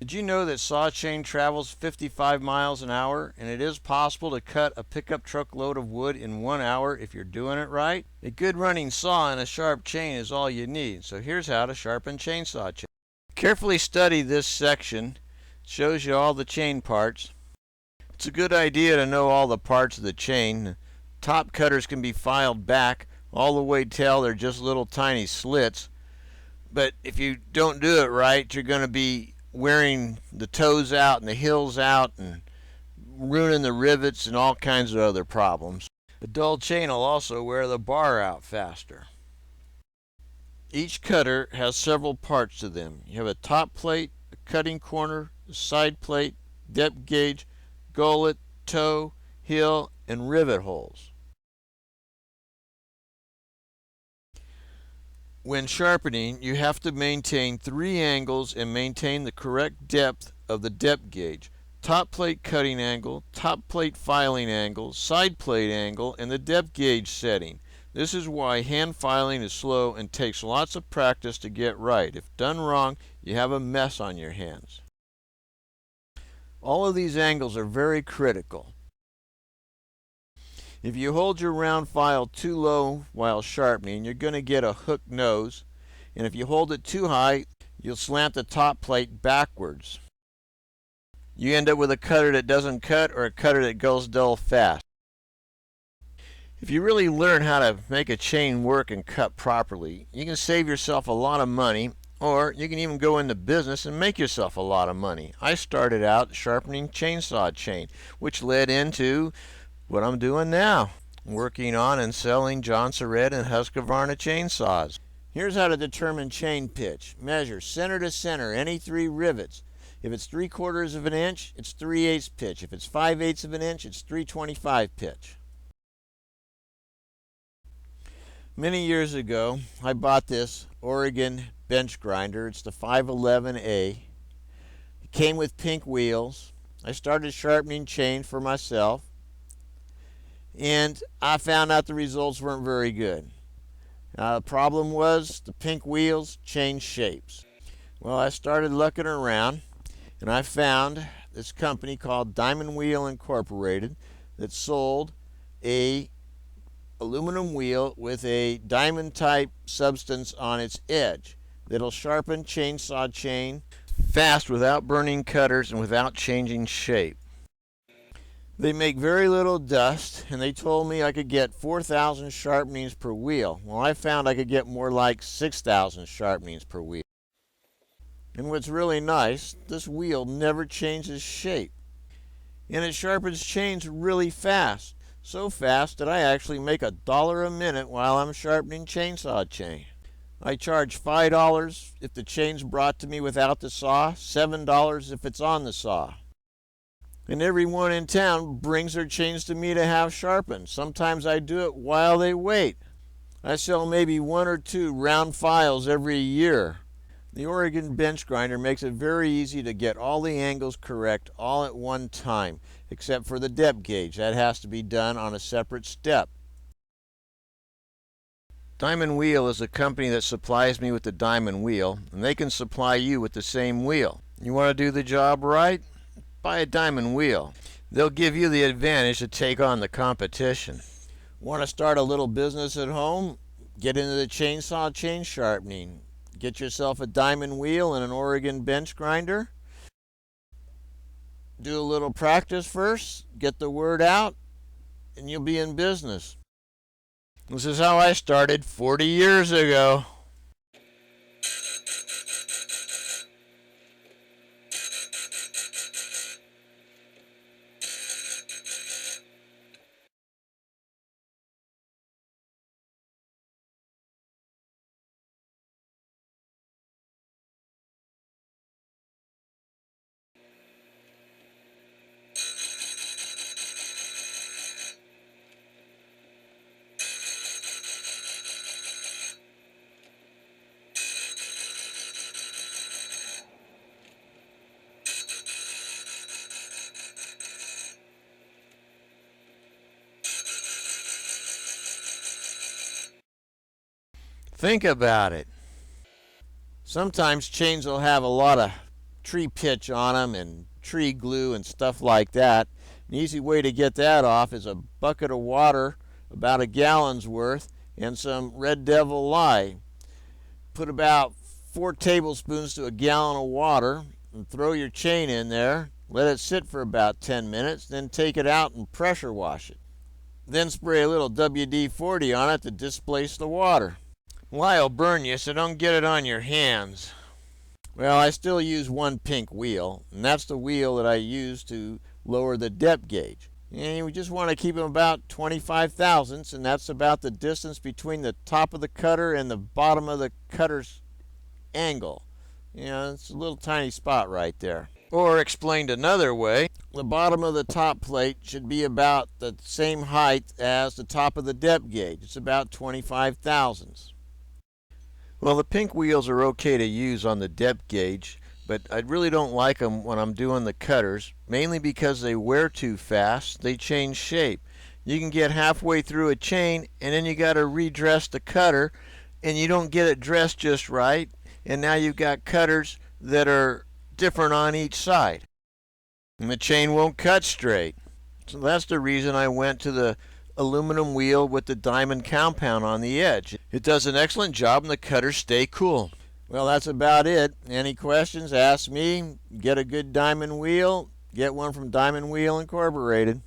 Did you know that saw chain travels 55 miles an hour, and it is possible to cut a pickup truck load of wood in 1 hour if you're doing it right? A good running saw and a sharp chain is all you need, so here's how to sharpen chainsaw chain. Carefully study this section. It shows you all the chain parts. It's a good idea to know all the parts of the chain. Top cutters can be filed back all the way till they're just little tiny slits, but if you don't do it right, you're going to be wearing the toes out and the hills out and ruining the rivets and all kinds of other problems. A dull chain will also wear the bar out faster. Each cutter has several parts to them. You have a top plate, a cutting corner, a side plate, depth gauge, gullet, toe, hill, and rivet holes. When sharpening, you have to maintain 3 angles and maintain the correct depth of the depth gauge. Top plate cutting angle, top plate filing angle, side plate angle, and the depth gauge setting. This is why hand filing is slow and takes lots of practice to get right. If done wrong, you have a mess on your hands. All of these angles are very critical. If you hold your round file too low while sharpening, you're going to get a hooked nose, and if you hold it too high, you'll slant the top plate backwards. You end up with a cutter that doesn't cut or a cutter that goes dull fast. If you really learn how to make a chain work and cut properly, you can save yourself a lot of money, or you can even go into business and make yourself a lot of money. I started out sharpening chainsaw chain, which led into what I'm doing now, working on and selling John Surratt and Husqvarna chainsaws. Here's how to determine chain pitch. Measure center to center any 3 rivets. If it's 3/4 of an inch, it's 3/8 pitch. If it's 5/8 of an inch, it's 3/25 pitch. Many years ago, I bought this Oregon bench grinder. It's the 511A. It came with pink wheels. I started sharpening chain for myself, and I found out the results weren't very good. The problem was the pink wheels changed shapes. Well, I started looking around, and I found this company called Diamond Wheel Incorporated that sold a aluminum wheel with a diamond type substance on its edge that'll sharpen chainsaw chain fast without burning cutters and without changing shape. They make very little dust, and they told me I could get 4,000 sharpenings per wheel. Well, I found I could get more like 6,000 sharpenings per wheel. And what's really nice, this wheel never changes shape. And it sharpens chains really fast. So fast that I actually make $1 a minute while I'm sharpening chainsaw chain. I charge $5 if the chain's brought to me without the saw, $7 if it's on the saw. And everyone in town brings their chains to me to have sharpened. Sometimes I do it while they wait. I sell maybe 1 or 2 round files every year. The Oregon bench grinder makes it very easy to get all the angles correct all at one time, except for the depth gauge. That has to be done on a separate step. Diamond Wheel is a company that supplies me with the diamond wheel, and they can supply you with the same wheel. You want to do the job right? Buy a diamond wheel. They'll give you the advantage to take on the competition. Want to start a little business at home? Get into the chainsaw chain sharpening. Get yourself a diamond wheel and an Oregon bench grinder. Do a little practice first, get the word out, and you'll be in business. This is how I started 40 years ago. Think about it. Sometimes chains will have a lot of tree pitch on them and tree glue and stuff like that. An easy way to get that off is a bucket of water, about a gallon's worth, and some Red Devil lye. Put about 4 tablespoons to a gallon of water and throw your chain in there. Let it sit for about 10 minutes, then take it out and pressure wash it. Then spray a little WD-40 on it to displace the water. Lye will burn you, so don't get it on your hands. Well, I still use one pink wheel, and that's the wheel that I use to lower the depth gauge. And we just want to keep them about 25 thousandths, and that's about the distance between the top of the cutter and the bottom of the cutter's angle. You know, it's a little tiny spot right there. Or explained another way, the bottom of the top plate should be about the same height as the top of the depth gauge. It's about 25 thousandths. Well, the pink wheels are okay to use on the depth gauge, but I really don't like them when I'm doing the cutters, mainly because they wear too fast. They change shape. You can get halfway through a chain and then you got to redress the cutter, and you don't get it dressed just right, and now you've got cutters that are different on each side, and the chain won't cut straight. So that's the reason I went to the aluminum wheel with the diamond compound on the edge. It does an excellent job and the cutters stay cool. Well, that's about it. Any questions, ask me. Get a good diamond wheel. Get one from Diamond Wheel Incorporated.